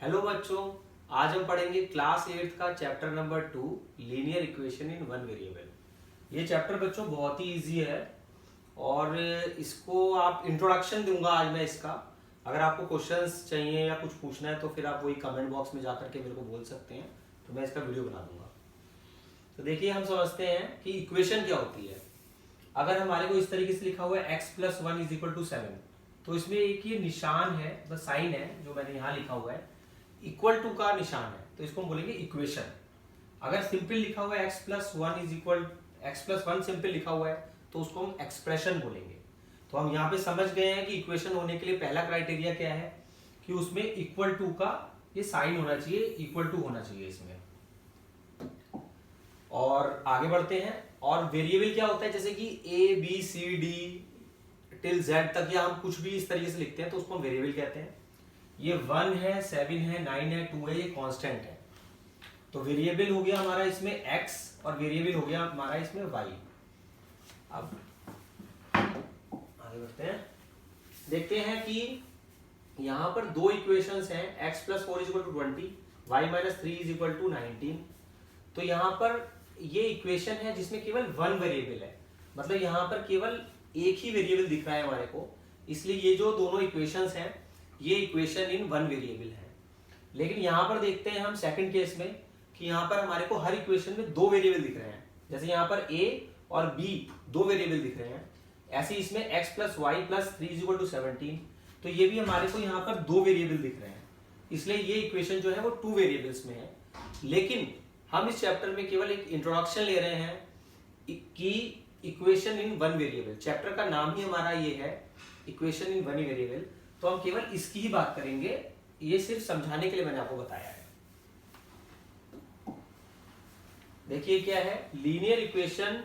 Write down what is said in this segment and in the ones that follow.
Hello बच्चों, आज हम पढ़ेंगे क्लास 8 का chapter number 2 linear equation in one variable. ये चैप्टर बच्चों बहुत ही इजी है और इसको आप इंट्रोडक्शन दूंगा आज मैं इसका। अगर आपको क्वेश्चंस चाहिए या कुछ पूछना है तो फिर आप वही कमेंट बॉक्स में जाकर के मेरे को बोल सकते हैं, तो मैं इसका वीडियो बना दूंगा। तो देखिए, हम समझते हैं कि इक्वेशन क्या होती है। अगर हमारे को इस तरीके से लिखा हुआ है x + 1 = 7, तो इसमें एक ये निशान है, बस साइन है जो मैंने यहाँ लिखा हुआ है, इक्वल टू का निशान है, तो इसको हम बोलेंगे इक्वेशन। अगर सिंपल लिखा हुआ है x + 1 सिंपल लिखा हुआ है तो उसको हम एक्सप्रेशन बोलेंगे। तो हम यहाँ पे समझ गए हैं कि इक्वेशन होने के लिए पहला क्राइटेरिया क्या है कि उसमें इक्वल टू का ये साइन होना चाहिए, इक्वल टू होना चाहिए इसमें। और आगे बढ़ते हैं। और वेरिएबल क्या होता है, जैसे कि a b c d till z तक या हम कुछ भी इस तरीके से लिखते हैं तो उसको हम वेरिएबल कहते हैं। ये 1 है, 7 है, 9 है, 2 है, ये कांस्टेंट है। तो वेरिएबल हो गया हमारा इसमें x और वेरिएबल हो गया हमारा इसमें y। अब आगे बढ़ते हैं, देखते हैं कि यहां पर दो इक्वेशंस हैं, x + 4 = 20, y - 3 = 19। तो यहां पर ये इक्वेशन है जिसमें केवल वन वेरिएबल है, मतलब यहां पर केवल एक ही वेरिएबल दिख रहा है हमारे को, इसलिए ये जो दोनों इक्वेशंस हैं ये इक्वेशन इन वन वेरिएबल है। लेकिन यहां पर देखते हैं हम सेकंड केस में कि यहां पर हमारे को हर इक्वेशन में दो वेरिएबल दिख रहे हैं। जैसे यहां पर a और b दो वेरिएबल दिख रहे हैं, ऐसे इसमें x + y + 3 = 17, तो ये भी हमारे को यहाँ पर दो वेरिएबल दिख रहे हैं, इसलिए ये इक्वेशन जो है वो टू वेरिएबल्स में है। लेकिन हम इस चैप्टर में केवल एक इंट्रोडक्शन ले रहे हैं कि equation in one variable, chapter का नाम ही हमारा ये है इक्वेशन इन वन वेरिएबल, तो हम केवल इसकी ही बात करेंगे। ये सिर्फ समझाने के लिए मैंने आपको बताया है। देखिए क्या है, linear equation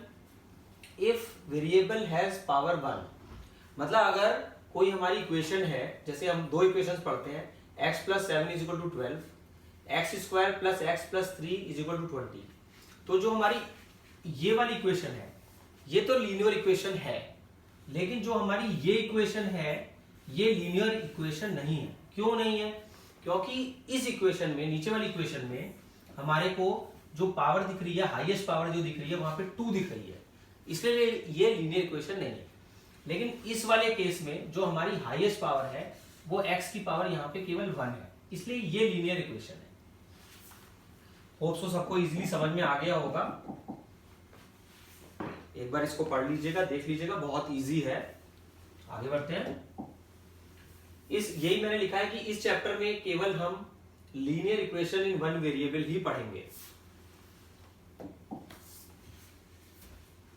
if variable has power 1, मतलब अगर कोई हमारी इक्वेशन है, जैसे हम दो इक्वेशंस पढ़ते हैं, x + 7 = 12, x² + x + 3 = 20। तो जो हमारी ये वाली इक्वेशन है ये तो लीनियर इक्वेशन है, लेकिन जो हमारी ये इक्वेशन है ये लीनियर इक्वेशन नहीं है। क्यों नहीं है? क्योंकि इस इक्वेशन में, नीचे वाली इक्वेशन में हमारे को जो पावर दिख रही है, हाईएस्ट पावर जो दिख रही है वहां पे 2 दिख रही है, इसलिए ये लीनियर इक्वेशन नहीं है। लेकिन इस वाले केस में जो हमारी हाईएस्ट पावर है वो x की पावर यहाँ पे केवल 1 है, इसलिए ये लीनियर इक्वेशन है। होप सो सबको इजीली समझ में आ गया होगा। एक बार इसको पढ़ लीजिएगा, देख लीजिएगा, बहुत इजी है। आगे बढ़ते हैं। यही मैंने लिखा है कि इस चैप्टर में केवल हम linear equation in one variable ही पढ़ेंगे।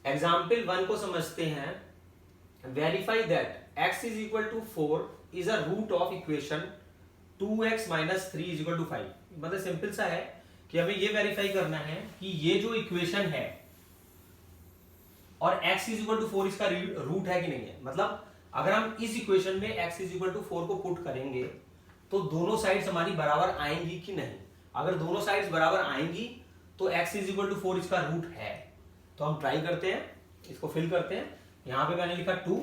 एग्जाम्पल 1 को समझते हैं। Verify that x = 4 is a root of equation 2x - 3 = 5। मतलब सिंपल सा है कि हमें ये वेरीफाई करना है कि ये जो इक्वेशन है और x = 4 इसका रूट है कि नहीं है। मतलब अगर हम इस इक्वेशन में x = 4 को पुट करेंगे तो दोनों साइड्स हमारी बराबर आएंगी कि नहीं। अगर दोनों साइड्स बराबर आएंगी तो x = 4 इसका रूट है। तो हम ट्राई करते हैं, इसको फिल करते हैं। यहां पे मैंने लिखा 2,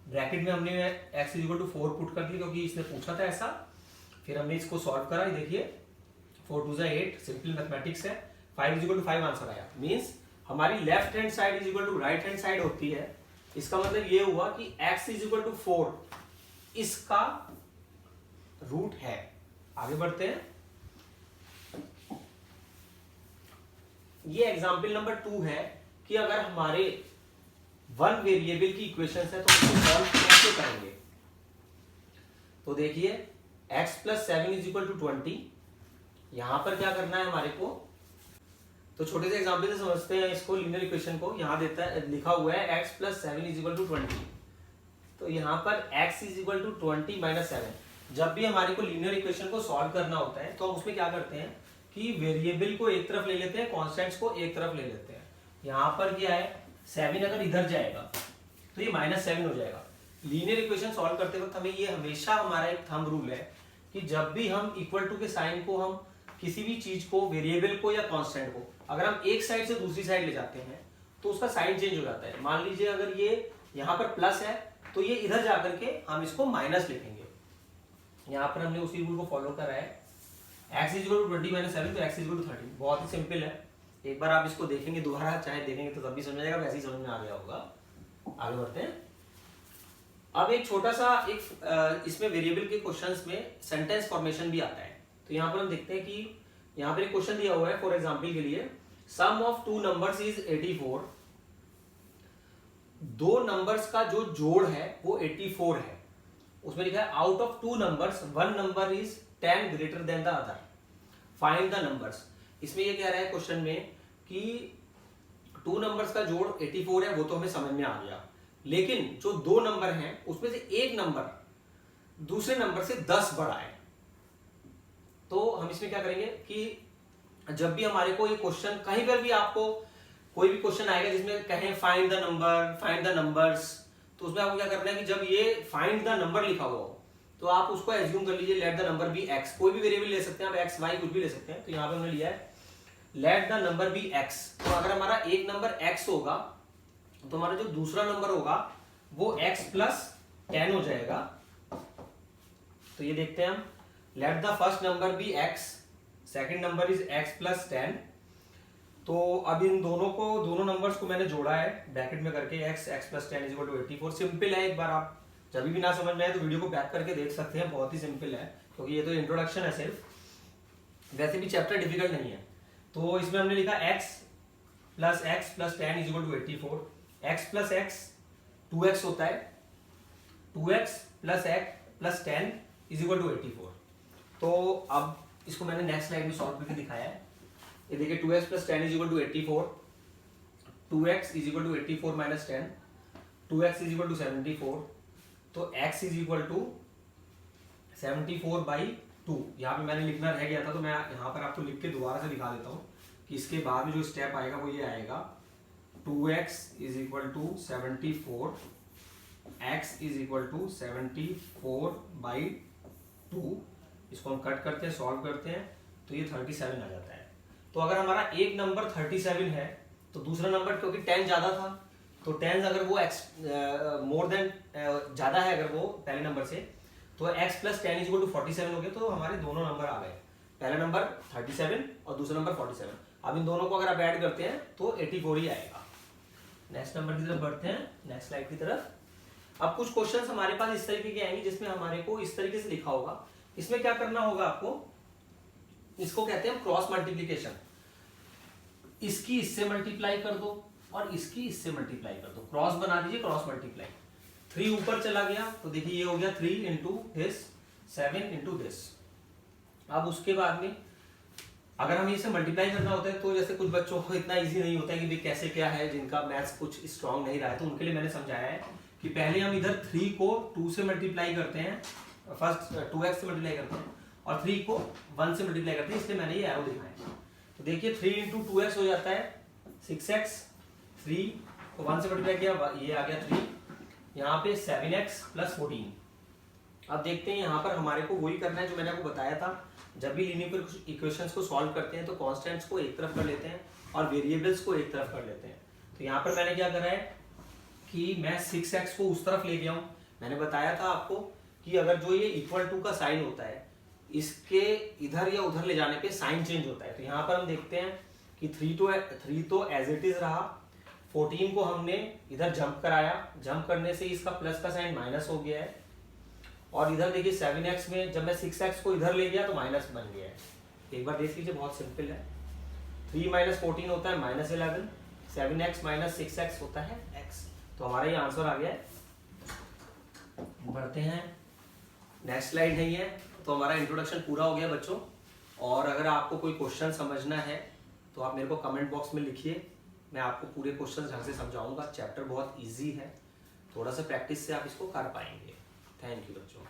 ब्रैकेट में हमने x = 4 पुट कर दिया क्योंकि इसने पूछा था ऐसा। फिर हमने इसको सॉल्व करा, देखिए 4 2 8, सिंपल मैथमेटिक्स है। 5 = 5 आंसर आया। मींस हमारी left hand side = right hand side होती है। इसका मतलब ये हुआ कि x = 4 इसका रूट है। आगे बढ़ते हैं। ये एग्जांपल नंबर 2 है कि अगर हमारे वन वेरिएबल की इक्वेशंस है तो उसको सॉल्व कैसे करेंगे। तो देखिए x + 7 = 20, यहां पर क्या करना है हमारे को, तो छोटे से एग्जांपल से समझते हैं इसको, लीनियर इक्वेशन को। यहां देता है, लिखा हुआ है x + 7 = 20, तो यहां पर x = 20 - 7। जब भी हमारे को लीनियर इक्वेशन को सॉल्व करना होता है तो हम उसमें क्या करते हैं कि वेरिएबल को एक तरफ ले लेते हैं, कांस्टेंट्स को एक तरफ ले लेते हैं। यहां पर क्या है, 7 अगर इधर जाएगा तो ये -7 हो जाएगा। लीनियर इक्वेशन सॉल्व करते वक्त हमें ये हमेशा, हमारा एक थंब रूल है कि जब भी हम इक्वल टू के साइन को, हम किसी भी चीज को, वेरिएबल को या कांस्टेंट को, अगर हम एक साइड से दूसरी साइड ले जाते हैं तो उसका साइन चेंज हो जाता है। मान लीजिए अगर ये यहाँ पर प्लस है तो ये इधर जाकर के हम इसको माइनस लिखेंगे। यहाँ पर हमने उसी रूल को फॉलो करा है। x is equal to 20 minus 7 तो x इज इक्वल टू 13। बहुत ही सिंपल है, एक बार आप इसको देखेंगे दोबारा चाहे देखेंगे तो तब भी समझ आएगा, वैसे ही समझ में आ गया होगा। आगे बढ़ते हैं। अब एक छोटा सा एक इसमें वेरिएबल के क्वेश्चंस में सेंटेंस फॉर्मेशन भी आता है। तो यहाँ पर हम देखते हैं कि यहाँ पर एक क्वेश्चन दिया हुआ है फॉर एग्जाम्पल के लिए, सम ऑफ टू नंबर्स इज 84। दो नंबर्स का जो जोड़ है वो 84 है। उसमें लिखा है out of two numbers one number is 10 greater than the other, find the numbers. इसमें ये कह रहा है क्वेश्चन में कि टू नंबर्स का जोड़ 84 है, वो तो हमें समझ में आ गया, लेकिन जो दो नंबर हैं उसमें से एक नंबर दूसरे नंबर से 10 बड़ा है। तो हम इसमें क्या करेंगे कि जब भी हमारे को ये क्वेश्चन कहीं पर भी आपको कोई भी क्वेश्चन आएगा जिसमें कहें find the number, find the numbers, तो उसमें आपको क्या करना है कि जब ये फाइंड द नंबर लिखा हुआ हो तो आप उसको एज्यूम कर लीजिए let the number be x. कोई भी वेरिएबल ले सकते हैं आप, एक्स वाई कुछ भी ले सकते हैं। तो यहाँ पे हमने लिया है let the number be x. तो अगर हमारा एक नंबर एक्स होगा तो हमारा जो दूसरा नंबर होगा वो एक्स प्लस 10 हो जाएगा। तो ये देखते हैं हम, let the first number be x, second number is x plus 10। तो अब इन दोनों नंबर्स को मैंने जोड़ा है ब्रैकेट में करके, x plus 10 is equal to 84। Simple है, एक बार आप जब भी ना समझ में आए तो वीडियो को बैक करके देख सकते हैं, बहुत ही सिंपल है क्योंकि ये तो इंट्रोडक्शन है सिर्फ, वैसे भी चैप्टर डिफिकल्ट नहीं है। तो इसमें हमने लिखा x plus 10 is equal to 84। x plus x 2x होता है, 2x plus x plus 10 is equal to 84। तो अब इसको मैंने नेक्स्ट स्लाइड में सॉल्व करके दिखाया है। ये देखिए 2x plus 10 is equal to 84, 2x is equal to 84 minus 10, 2x is equal to 74। तो x is equal to 74 by 2। यहाँ पे मैंने लिखना रह गया था तो मैं यहाँ पर आपको लिख के दोबारा से दिखा देता हूँ कि इसके बाद में जो स्टेप आएगा वो ये आएगा 2x is equal to 74, x is equal to 74 by 2। इसको हम कट करते हैं, सॉल्व करते हैं तो ये 37 आ जाता है। तो अगर हमारा एक नंबर 37 है तो दूसरा नंबर क्योंकि 10 ज्यादा था तो 10 अगर वो x मोर देन ज्यादा है अगर वो पहले नंबर से, तो x plus 10 is equal to 47 हो गया। तो हमारे दोनों नंबर आ गए, पहला नंबर 37 और दूसरा नंबर 47। अब इन दोनों को अगर आप ऐड करते हैं तो 84 ही आएगा। नेक्स्ट नंबर की तरफ बढ़ते हैं, नेक्स्ट स्लाइड की तरफ। अब कुछ क्वेश्चंस हमारे पास इस तरीके के आएंगे जिसमें हमारे को इस तरीके से लिखा होगा। इसमें क्या करना होगा आपको, इसको कहते हैं क्रॉस मल्टीप्लीकेशन। इसकी इससे मल्टीप्लाई कर दो और इसकी इससे मल्टीप्लाई कर दो, क्रॉस बना दीजिए, क्रॉस मल्टीप्लाई। 3 ऊपर चला गया तो देखिए ये हो गया 3 इंटू दिस, 7 इंटू दिस। अब उसके बाद में अगर हमें इसे मल्टीप्लाई करना होता है तो जैसे कुछ बच्चों को इतना इजी नहीं होता है कि भाई कैसे क्या है, जिनका मैथ्स कुछ स्ट्रांग नहीं रहा है, तो उनके लिए मैंने समझाया है कि पहले हम इधर 3 को 2 से मल्टीप्लाई करते हैं, फर्स्ट 2x से मल्टीप्लाई करते हैं और 3 को 1 से मल्टीप्लाई करते हैं, इसलिए मैंने ये एरो दिखाया। तो देखिए 3 इंटू 2x हो जाता है 6x, 3 को 1 से मल्टीप्लाई किया, ये आ गया 3, यहाँ पे 7x प्लस 14। अब देखते हैं यहाँ पर हमारे को वही करना है जो मैंने आपको बताया था, जब भी लीनियर इक्वेशंस को सॉल्व करते हैं तो कांस्टेंट्स को एक तरफ कर लेते हैं और वेरिएबल्स को एक तरफ कर लेते हैं। तो यहाँ पर मैंने क्या करा है कि मैं 6x को उस तरफ ले गया हूँ। मैंने बताया था आपको कि अगर जो ये इक्वल टू का साइन होता है इसके इधर या उधर ले जाने पे साइन चेंज होता है। तो यहाँ पर हम देखते हैं कि 3 तो एज इट इज रहा, 14 को हमने इधर जंप कराया, जंप करने से इसका प्लस का साइन माइनस हो गया है, और इधर देखिए 7x में जब मैं 6x को इधर ले गया तो माइनस बन गया है। एक बार देख लीजिए, बहुत सिंपल है। 3 माइनस 14 होता है माइनस 11, 7x माइनस 6x होता है x। तो हमारा ये आंसर आ गया है। बढ़ते हैं, नेक्स्ट स्लाइड है ये। तो हमारा इंट्रोडक्शन पूरा हो गया बच्चों, और अगर आपको कोई क्वेश्चन समझना है तो आप मेरे को कमेंट बॉक्स में लिखिए, मैं आपको पूरे क्वेश्चन ढंग से समझाऊंगा। चैप्टर बहुत इजी है, थोड़ा सा प्रैक्टिस से आप इसको कर पाएंगे। थैंक यू बच्चों।